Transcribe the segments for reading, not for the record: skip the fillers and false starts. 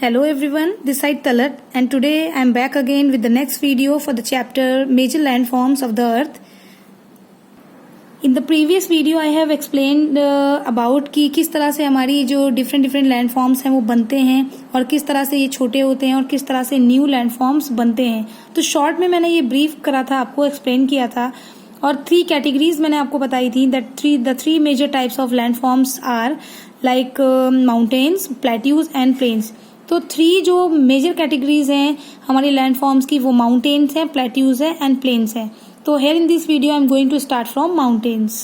Hello everyone, this side Talat and today I am back again with the next video for the chapter Major Landforms of the Earth. In the previous video I have explained about कि किस तरह से हमारी जो different landforms हैं वो बनते हैं और किस तरह से ये छोटे होते हैं और किस तरह से new landforms बनते हैं. तो शॉर्ट में मैंने ये ब्रीफ करा था, आपको एक्सप्लेन किया था और 3 कैटेगरीज मैंने आपको बताई थी. The three major types of landforms are like mountains, plateaus and plains. तो 3 जो मेजर कैटेगरीज हैं हमारी लैंडफॉर्म्स की वो माउंटेन्स हैं, प्लेट्यूज हैं एंड प्लेन्स हैं. तो here in this video I am going to start from mountains.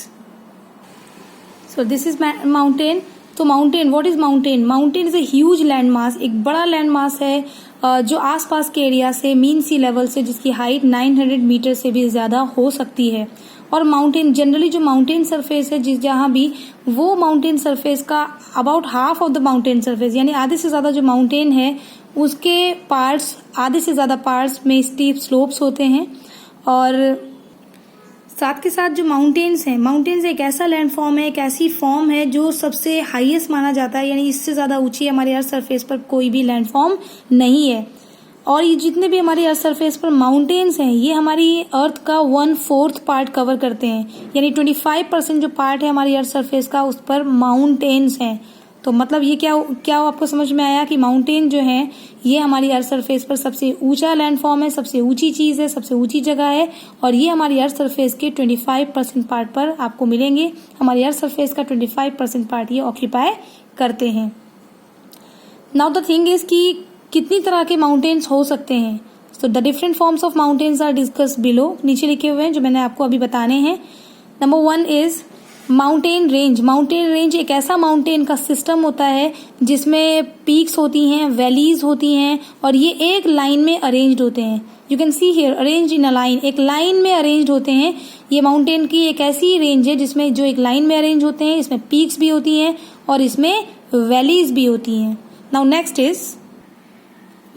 So this is mountain. तो mountain, what is mountain? Mountain is a huge land mass, एक बड़ा लैंड मास है जो आसपास के एरिया से मीन सी लेवल से जिसकी हाइट 900 मीटर से भी ज्यादा हो सकती है. और माउंटेन जनरली जो माउंटेन सरफेस है जहाँ भी वो माउंटेन सरफेस का about half of the mountain surface यानी आधे से ज्यादा जो माउंटेन है उसके पार्ट्स, आधे से ज्यादा पार्ट्स में स्टीप स्लोप्स होते हैं. और साथ के साथ जो माउंटेन्स हैं, माउंटेन्स एक ऐसा लैंडफॉर्म है, एक ऐसी फॉर्म है जो सबसे हाईएस्ट माना जाता है, यानी इससे ज्यादा ऊंची हमारे अर्थ सरफेस पर कोई भी लैंडफॉर्म नहीं है. और ये जितने भी हमारे अर्थ सरफेस पर माउंटेन्स हैं ये हमारी अर्थ का 1/4 पार्ट कवर करते हैं, यानी 25% जो पार्ट है हमारी अर्थ सरफेस का उस पर माउंटेन्स हैं. तो मतलब ये क्या आपको समझ में आया कि माउंटेन जो है ये हमारी अर्थ सरफेस पर सबसे ऊंचा लैंडफॉर्म है, सबसे ऊंची चीज है, सबसे ऊंची जगह है और ये हमारी अर्थ सरफेस के 25% पार्ट पर आपको मिलेंगे. हमारी अर्थ सरफेस का 25% पार्ट ये ऑक्यूपाई करते हैं. नाउ द थिंग इज कि कितनी तरह के माउंटेन्स हो सकते हैं. So the different forms of mountains are discuss below, नीचे लिखे हुए हैं जो मैंने आपको अभी बताने हैं. Number 1 is mountain range. Mountain range एक ऐसा माउंटेन का सिस्टम होता है जिसमें पीक्स होती हैं, वैलीज होती हैं और ये एक लाइन में अरेंज्ड होते हैं. You can see here arranged in a line, एक लाइन में अरेंज्ड होते हैं. ये माउंटेन की एक ऐसी रेंज है जिसमें जो एक लाइन में अरेंज होते हैं, इसमें पीक्स भी होती हैं और इसमें वैलीज भी होती हैं. Now next is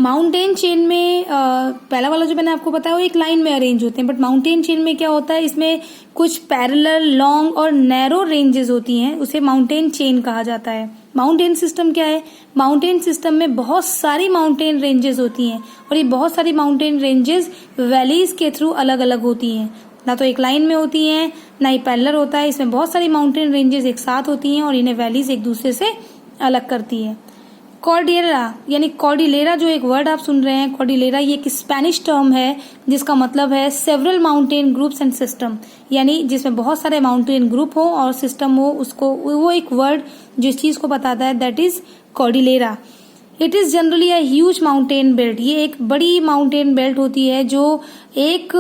mountain chain में पहला वाला जो मैंने आपको बताया वो एक लाइन में अरेंज होते हैं, बट माउंटेन चेन में क्या होता है, इसमें कुछ पैरेलल, लॉन्ग और नैरो रेंजेस होती हैं, उसे माउंटेन चेन कहा जाता है. माउंटेन सिस्टम क्या है? माउंटेन सिस्टम में बहुत सारी माउंटेन रेंजेस होती हैं और ये बहुत सारी माउंटेन रेंजेस वैलीज के थ्रू अलग अलग होती हैं. ना तो एक लाइन में होती हैं ना ही पैरेलल होता है, इसमें बहुत सारी माउंटेन रेंजेस एक साथ होती हैं और इन्हें वैलीज एक दूसरे से अलग करती है. कॉर्डिलेरा यानी कॉर्डिलेरा जो एक वर्ड आप सुन रहे हैं, कॉर्डिलेरा ये एक स्पेनिश टर्म है जिसका मतलब है several mountain groups and system, यानी जिसमें बहुत सारे माउंटेन ग्रुप हो और सिस्टम हो, उसको वो एक वर्ड जो इस चीज को बताता है, that is Cordillera. It is generally a huge mountain belt. ये एक बड़ी माउंटेन बेल्ट होती है जो एक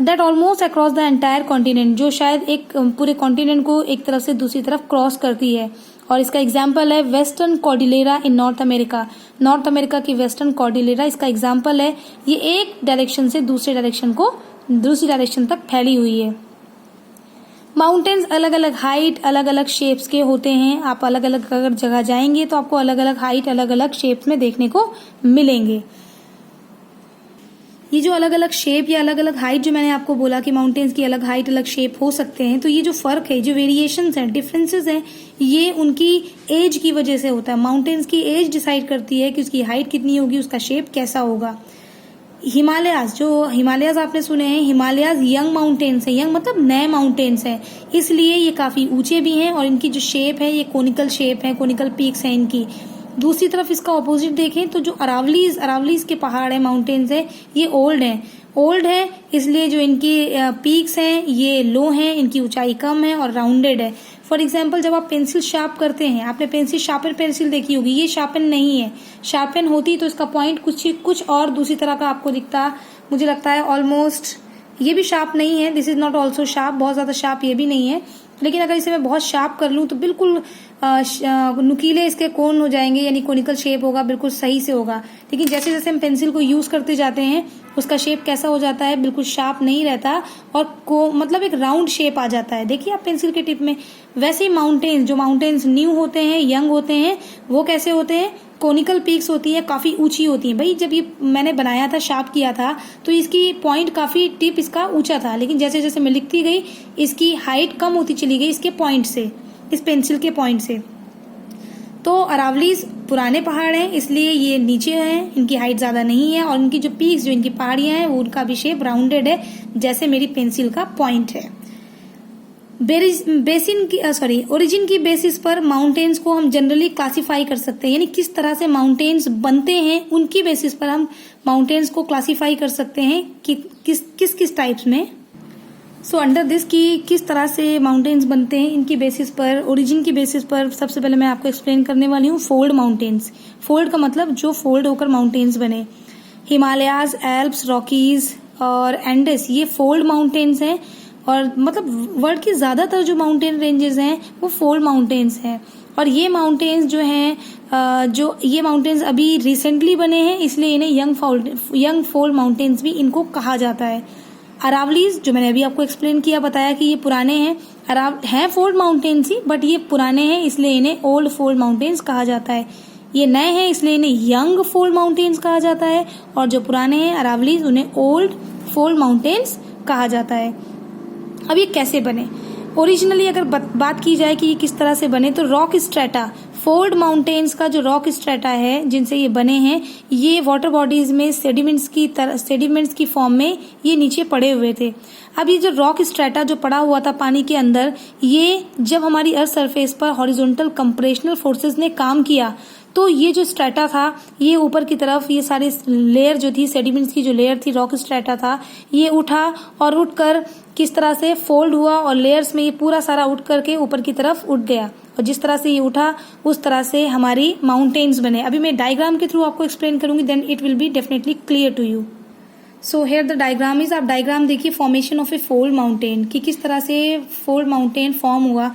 that almost across the entire continent, जो शायद एक पूरे कॉन्टिनेंट को एक तरफ से दूसरी तरफ क्रॉस करती है. और इसका एग्जाम्पल है वेस्टर्न कॉर्डिलेरा इन नॉर्थ अमेरिका. नॉर्थ अमेरिका की वेस्टर्न कॉर्डिलेरा इसका एग्जाम्पल है. ये एक डायरेक्शन से दूसरी डायरेक्शन तक फैली हुई है. माउंटेन्स अलग अलग हाइट, अलग अलग शेप्स के होते हैं. आप अलग अलग अगर जगह जाएंगे तो आपको अलग अलग हाइट, अलग अलग शेप्स में देखने को मिलेंगे. ये जो अलग अलग शेप या अलग अलग हाइट जो मैंने आपको बोला कि माउंटेन्स की अलग हाइट, अलग शेप हो सकते हैं, तो ये जो फर्क है, जो वेरिएशंस हैं, डिफरेंसेस हैं, ये उनकी एज की वजह से होता है. माउंटेन्स की एज डिसाइड करती है कि उसकी हाइट कितनी होगी, उसका शेप कैसा होगा. हिमालयाज आपने सुने हैं, हिमालयाज यंग माउंटेन्स हैं. यंग मतलब नए माउंटेन्स हैं, इसलिए ये काफी ऊंचे भी हैं और इनकी जो शेप है ये कोनिकल शेप है, कोनिकल पीक्स हैं इनकी. दूसरी तरफ इसका ऑपोजिट देखें तो जो अरावलीज के पहाड़ है, माउंटेन्स है, ये ओल्ड है इसलिए जो इनकी पीक्स हैं ये लो हैं, इनकी ऊंचाई कम है और राउंडेड है. फॉर एग्जाम्पल जब आप पेंसिल शार्प करते हैं, आपने पेंसिल शार्पन पेंसिल देखी होगी, ये शार्पन नहीं है. शार्पन होती तो इसका पॉइंट कुछ और दूसरी तरह का आपको दिखता. मुझे लगता है ऑलमोस्ट ये भी शार्प नहीं है, this is not also sharp, बहुत ज्यादा शार्प ये भी नहीं है. लेकिन अगर इसे मैं बहुत शार्प कर लूं तो बिल्कुल नुकीले इसके कोन हो जाएंगे, यानी कोनिकल शेप होगा, बिल्कुल सही से होगा. लेकिन जैसे जैसे हम पेंसिल को यूज करते जाते हैं उसका शेप कैसा हो जाता है, बिल्कुल शार्प नहीं रहता और मतलब एक राउंड शेप आ जाता है. देखिए आप पेंसिल के टिप में. वैसे ही माउंटेन्स न्यू होते हैं, यंग होते हैं, वो कैसे होते हैं, कोनिकल पीक्स होती है, काफी ऊंची होती है. भाई जब ये मैंने बनाया था, शार्प किया था, तो इसकी पॉइंट काफी टिप इसका ऊंचा था, लेकिन जैसे जैसे मैं लिखती गई इसकी हाइट कम होती चली गई इसके पॉइंट से, इस पेंसिल के पॉइंट से. तो अरावलीज पुराने पहाड़ हैं, इसलिए ये नीचे हैं, इनकी हाइट ज्यादा नहीं है और इनकी जो पीक्स, जो इनकी पहाड़ियां हैं, वो उनका भी शेप राउंडेड है, जैसे मेरी पेंसिल का पॉइंट है। ओरिजिन की बेसिस पर माउंटेन्स को हम जनरली क्लासिफाई कर सकते हैं, यानी किस तरह से माउंटेन्स बनते हैं उनकी बेसिस पर हम माउंटेन्स को क्लासिफाई कर सकते हैं कि किस टाइप्स में। सो अंडर दिस की किस तरह से माउंटेन्स बनते हैं इनकी बेसिस पर, ओरिजिन की बेसिस पर, सबसे पहले मैं आपको एक्सप्लेन करने वाली हूँ फोल्ड माउंटेन्स। फोल्ड का मतलब जो फोल्ड होकर माउंटेन्स बने। हिमालयाज, एल्प्स, रॉकीज और एंडेस ये फोल्ड माउंटेन्स हैं, और मतलब वर्ल्ड की ज्यादातर जो माउंटेन रेंजेस हैं वो फोल्ड माउंटेन्स हैं। और ये माउंटेन्स जो हैं, जो ये माउंटेन्स अभी रिसेंटली बने हैं, इसलिए इन्हें यंग फोल्ड माउंटेन्स भी इनको कहा जाता है। अरावलीज जो मैंने अभी आपको एक्सप्लेन किया, बताया कि ये पुराने हैं, हैं फोल्ड माउंटेन्स ही, बट ये पुराने हैं, इसलिए इन्हें ओल्ड फोल्ड माउंटेन्स कहा जाता है। ये नए हैं, इसलिए इन्हें यंग फोल्ड माउंटेन्स कहा जाता है, और जो पुराने हैं अरावलीज, उन्हें ओल्ड फोल्ड माउंटेन्स कहा जाता है। अब ये कैसे बने? ओरिजिनली अगर बात की जाए कि ये किस तरह से बने, तो रॉक स्ट्रेटा, फोल्ड माउंटेन्स का जो रॉक स्ट्रेटा है जिनसे ये बने हैं, ये वाटर बॉडीज में सेडिमेंट्स की फॉर्म में ये नीचे पड़े हुए थे। अब ये जो रॉक स्ट्रेटा जो पड़ा हुआ था पानी के अंदर, ये जब हमारी अर्थ सरफेस पर हॉरिजॉन्टल कंप्रेशनल फोर्सेस ने काम किया, तो ये जो स्ट्रेटा था, ये ऊपर की तरफ, ये सारी लेयर जो थी, सेडिमेंट्स की जो लेयर थी, रॉक स्ट्रेटा था, ये उठा और उठकर किस तरह से फोल्ड हुआ, और लेयर्स में ये पूरा सारा उठ करके ऊपर की तरफ उठ गया, और जिस तरह से ये उठा उस तरह से हमारी माउंटेन्स बने। अभी मैं डायग्राम के थ्रू आपको एक्सप्लेन करूंगी, then it will be definitely clear to you. So here the diagram is, आप डायग्राम देखिए formation of a fold mountain, कि किस तरह से फोल्ड माउंटेन फॉर्म हुआ।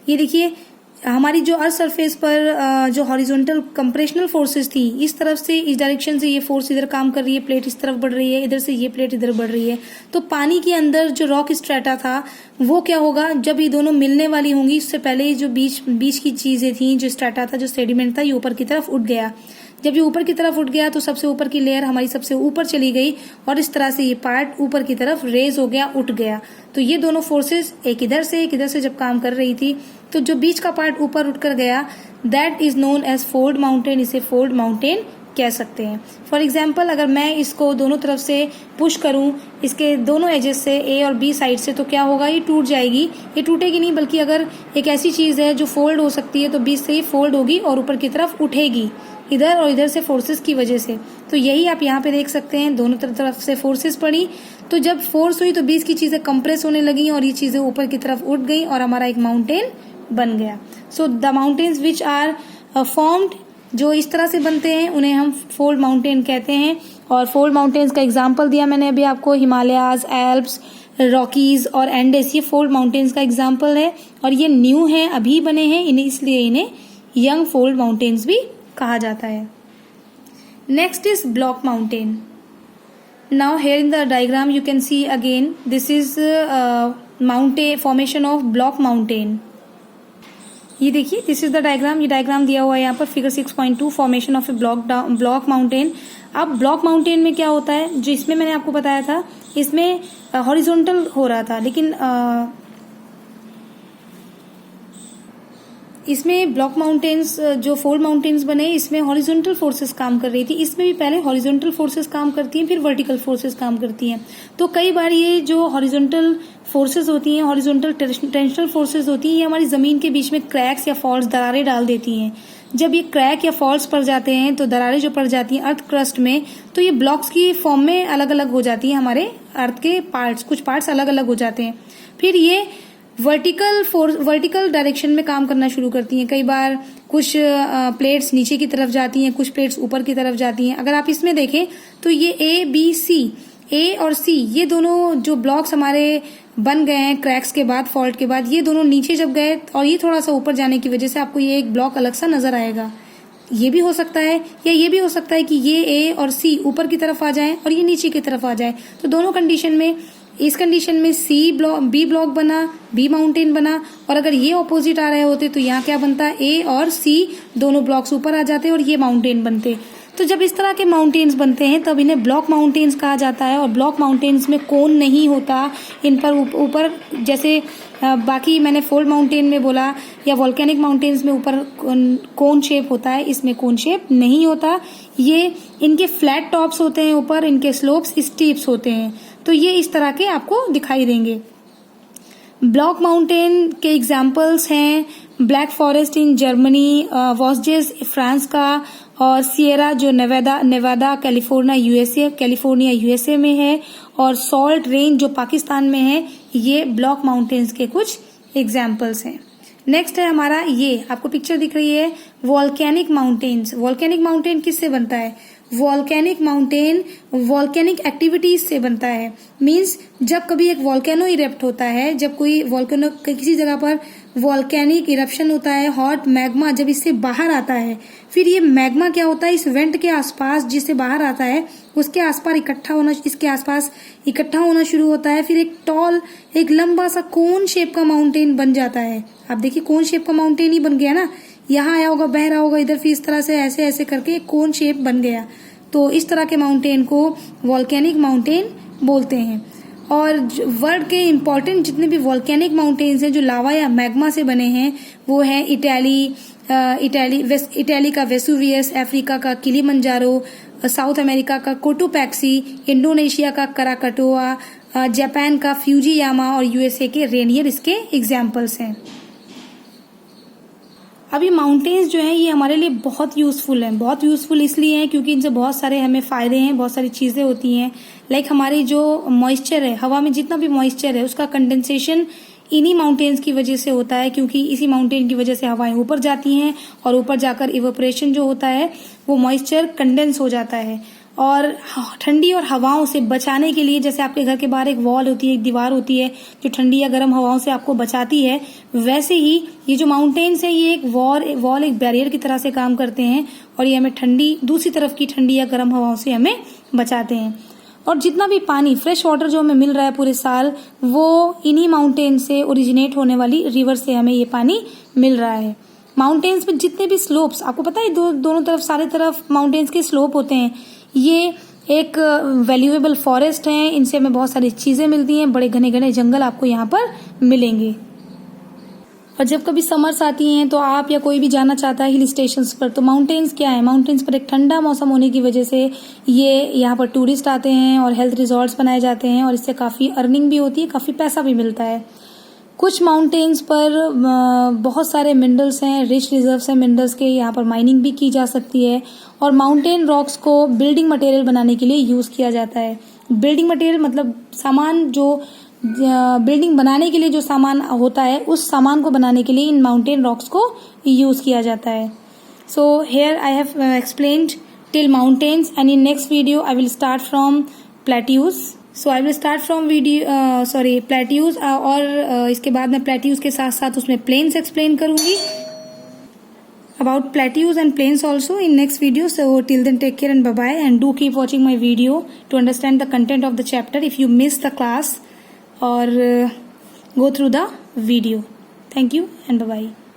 ये देखिए हमारी जो अर्थ सरफेस पर जो हॉरिजॉन्टल कंप्रेशनल फोर्सेस थी, इस तरफ से, इस डायरेक्शन से ये फोर्स इधर काम कर रही है, प्लेट इस तरफ बढ़ रही है, इधर से ये प्लेट इधर बढ़ रही है, तो पानी के अंदर जो रॉक स्ट्रेटा था वो क्या होगा, जब ये दोनों मिलने वाली होंगी, इससे पहले जो बीच की चीजें थी, जो स्ट्रेटा था, जो सेडिमेंट था, ये ऊपर की तरफ उठ गया। जब ये ऊपर की तरफ उठ गया तो सबसे ऊपर की लेयर हमारी सबसे ऊपर चली गई, और इस तरह से ये पार्ट ऊपर की तरफ रेज हो गया, उठ गया। तो ये दोनों फोर्सेस एक इधर से जब काम कर रही थी, तो जो बीच का पार्ट ऊपर उठकर गया, that is known as fold mountain, इसे फोल्ड माउंटेन कह सकते हैं। फॉर एग्जाम्पल, अगर मैं इसको दोनों तरफ से पुश करूं, इसके दोनों एजेस से, ए और बी साइड से, तो क्या होगा, ये टूट जाएगी। ये टूटेगी नहीं, बल्कि अगर एक ऐसी चीज है जो फोल्ड हो सकती है, तो बीच से ही फोल्ड होगी और ऊपर की तरफ उठेगी, इधर और इधर से फोर्सेस की वजह से। तो यही आप यहाँ पे देख सकते हैं, दोनों तरफ से फोर्सेस पड़ी, तो जब फोर्स हुई तो बीच की चीजें कंप्रेस होने लगी और ये चीजें ऊपर की तरफ उठ गई और हमारा एक माउंटेन बन गया। So the mountains which are formed, जो इस तरह से बनते हैं, उन्हें हम फोल्ड माउंटेन कहते हैं। और फोल्ड माउंटेन्स का एग्जाम्पल दिया मैंने अभी आपको, हिमालयाज, एल्प्स, रॉकीज और एंडेस, ये फोल्ड माउंटेन्स का एग्जाम्पल है, और ये न्यू है, अभी बने हैं, इसलिए इन्हें यंग फोल्ड माउंटेन्स भी कहा जाता है। Next is block mountain. Now here in the diagram you can see again, this is mountain, formation of block mountain. ये देखिए, दिस इज द डायग्राम, ये डायग्राम दिया हुआ है यहाँ पर, figure 6.2, formation of A block mountain. अब block mountain में क्या होता है, जो इसमें मैंने आपको बताया था, इसमें हॉरिजॉन्टल हो रहा था, लेकिन इसमें ब्लॉक माउंटेन्स, जो फोल्ड माउंटेन्स बने, इसमें हॉरिजॉन्टल फोर्सेस काम कर रही थी। इसमें भी पहले हॉरिजॉन्टल फोर्सेस काम करती हैं, फिर वर्टिकल फोर्सेस काम करती हैं। तो कई बार ये जो हॉरिजॉन्टल फोर्सेस होती हैं, हॉरिजॉन्टल टेंशनल फोर्सेस होती हैं, ये हमारी जमीन के बीच में क्रैक्स या फॉल्ट्स, दरारें डाल देती हैं। जब ये क्रैक या फॉल्ट्स पड़ जाते हैं, तो दरारें जो पड़ जाती हैं अर्थ क्रस्ट में, तो ये ब्लॉक्स की फॉर्म में अलग अलग हो जाती हैं। हमारे अर्थ के पार्ट्स, कुछ पार्ट्स अलग अलग हो जाते हैं। फिर ये वर्टिकल डायरेक्शन में काम करना शुरू करती हैं। कई बार कुछ प्लेट्स नीचे की तरफ जाती हैं, कुछ प्लेट्स ऊपर की तरफ जाती हैं। अगर आप इसमें देखें तो ये ए और सी, ये दोनों जो ब्लॉक्स हमारे बन गए हैं क्रैक्स के बाद, फॉल्ट के बाद, ये दोनों नीचे जब गए और ये थोड़ा सा ऊपर जाने की वजह से आपको ये एक ब्लॉक अलग सा नजर आएगा। ये भी हो सकता है, या ये भी हो सकता है कि ये ए और सी ऊपर की तरफ आ जाए और ये नीचे की तरफ आ जाए। तो दोनों कंडीशन में, इस कंडीशन में बी ब्लॉक बना, बी माउंटेन बना, और अगर ये ऑपोजिट आ रहे होते तो यहाँ क्या बनता, ए और सी दोनों ब्लॉक्स ऊपर आ जाते और ये माउंटेन बनते। तो जब इस तरह के माउंटेन्स बनते हैं तब इन्हें ब्लॉक माउंटेन्स कहा जाता है। और ब्लॉक माउंटेन्स में कोन नहीं होता, इन पर ऊपर जैसे बाकी मैंने फोल्ड माउंटेन में बोला या वॉल्केनिक माउंटेन्स में ऊपर कोन शेप होता है, इसमें कोन शेप नहीं होता। ये इनके फ्लैट टॉप्स होते हैं ऊपर, इनके स्लोप्स स्टीप्स होते हैं। तो ये इस तरह के आपको दिखाई देंगे। ब्लॉक माउंटेन के एग्जाम्पल्स हैं black forest in Germany, Vosges France का, और सिएरा जो नेवादा कैलिफोर्निया यूएसए में है, और सॉल्ट रेंज जो पाकिस्तान में है। ये ब्लॉक माउंटेन्स के कुछ एग्जाम्पल्स हैं। नेक्स्ट है हमारा, ये आपको पिक्चर दिख रही है, वॉल्केनिक माउंटेन्स। वॉल्केनिक माउंटेन किससे बनता है? वॉल्केनिक माउंटेन वॉल्केनिक एक्टिविटीज से बनता है। मींस जब कभी एक वॉल्केनो इरेप्ट होता है, जब कोई वॉल्केनो किसी जगह पर वॉल्केनिक इरप्शन होता है, हॉट मैग्मा जब इससे बाहर आता है, फिर ये मैग्मा क्या होता है, इस वेंट के आसपास जिससे बाहर आता है उसके आसपास इसके आसपास इकट्ठा होना शुरू होता है। फिर एक लंबा सा कोन शेप का माउंटेन बन जाता है। आप देखिए कोन शेप का माउंटेन ही बन गया ना, यहाँ आया होगा, बह रहा होगा इधर, फिर इस तरह से ऐसे ऐसे करके एक कोन शेप बन गया। तो इस तरह के माउंटेन को वॉल्केनिक माउंटेन बोलते हैं। और वर्ल्ड के इम्पोर्टेंट जितने भी वॉल्केनिक माउंटेन्स हैं जो लावा या मैग्मा से बने हैं, वो है इटाली का वेसुवियस, अफ्रीका का किलिमंजारो, साउथ अमेरिका का कोटोपैक्सी, इंडोनेशिया का कराकटोआ, जापान का फ्यूजियामा और यूएसए के रेनियर इसके एग्जाम्पल्स हैं। अब ये माउंटेन्स जो हैं ये हमारे लिए बहुत यूजफुल हैं। बहुत यूजफुल इसलिए हैं क्योंकि इनसे बहुत सारे हमें फायदे हैं, बहुत सारी चीजें होती हैं। लाइक हमारी जो मॉइस्चर है, हवा में जितना भी मॉइस्चर है उसका कंडेंसेशन इन्हीं माउंटेन्स की वजह से होता है, क्योंकि इसी माउंटेन की वजह से हवाएं ऊपर जाती हैं और ऊपर जाकर इवेपोरेशन जो होता है वो मॉइस्चर कंडेंस हो जाता है। और ठंडी और हवाओं से बचाने के लिए, जैसे आपके घर के बाहर एक वॉल होती है, एक दीवार होती है जो ठंडी या गर्म हवाओं से आपको बचाती है, वैसे ही ये जो माउंटेन्स हैं ये एक वॉल एक बैरियर की तरह से काम करते हैं और ये हमें दूसरी तरफ की ठंडी या गर्म हवाओं से हमें बचाते हैं। और जितना भी पानी, फ्रेश वाटर जो हमें मिल रहा है पूरे साल, वो इन्हीं माउंटेन से ओरिजिनेट होने वाली रिवर से हमें ये पानी मिल रहा है। माउंटेन्स में जितने भी स्लोप्स, आपको पता है दोनों तरफ, सारे तरफ माउंटेन्स के स्लोप होते हैं। ये एक वैल्यूएबल फॉरेस्ट हैं, इनसे हमें बहुत सारी चीजें मिलती हैं। बड़े घने घने जंगल आपको यहाँ पर मिलेंगे। और जब कभी समर्स आती हैं तो आप या कोई भी जाना चाहता है हिल स्टेशंस पर, तो माउंटेन्स क्या है, माउंटेन्स पर एक ठंडा मौसम होने की वजह से ये यहाँ पर टूरिस्ट आते हैं और हेल्थ रिजॉर्ट्स बनाए जाते हैं और इससे काफ़ी अर्निंग भी होती है, काफ़ी पैसा भी मिलता है। कुछ माउंटेन्स पर बहुत सारे मिनरल्स हैं, रिच रिजर्व्स हैं मिनरल्स के, यहाँ पर माइनिंग भी की जा सकती है। और माउंटेन रॉक्स को बिल्डिंग मटेरियल बनाने के लिए यूज़ किया जाता है। बिल्डिंग मटेरियल मतलब सामान, जो बिल्डिंग बनाने के लिए जो सामान होता है उस सामान को बनाने के लिए इन माउंटेन रॉक्स को यूज़ किया जाता है। So here I have explained till mountains and in next video I will start from plateaus. So I will start from plateaus और इसके बाद मैं प्लेट्यूज के साथ साथ उसमें प्लेन्स एक्सप्लेन करूंगी, about plateaus and plains also in next video. So till then, take care and bye bye, and do keep watching my video to understand the content of the chapter if you miss the class or go through the video. Thank you and bye bye.